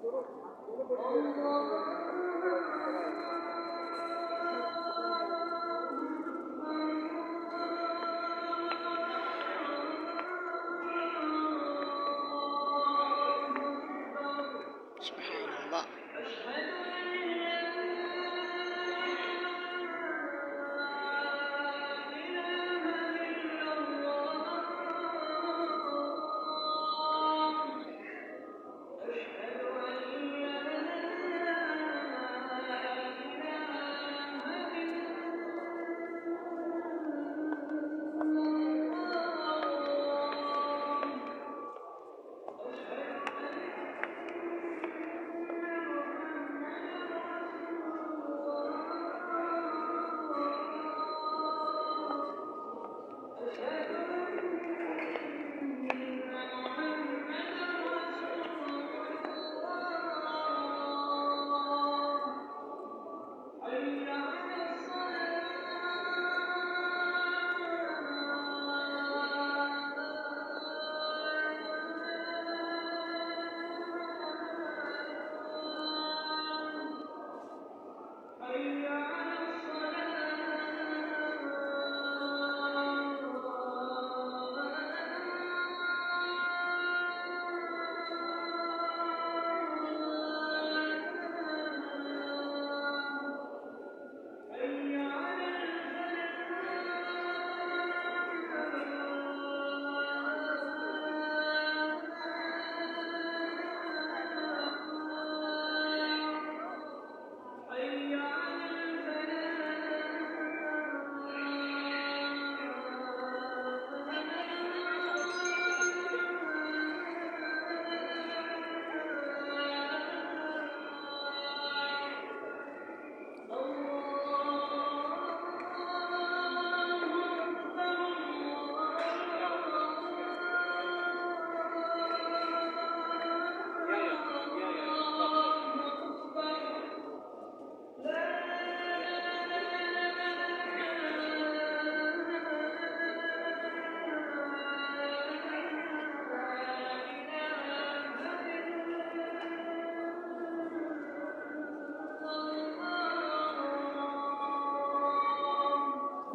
सुभान अल्लाह।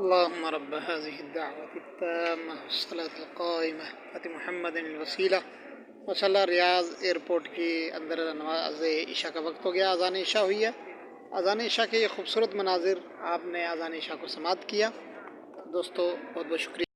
اللهم رب هذه الدعوة التامة والصلاة القائمة आति मोहम्मद वसीला। माशाल्लाह रियाज एयरपोर्ट के अंदर नमाज इशा का वक्त हो गया, अज़ान इशा हुई है। अज़ान इशा के ये खूबसूरत मनाजिर आपने अज़ान इशा को समाप्त किया। दोस्तों बहुत बहुत शुक्रिया।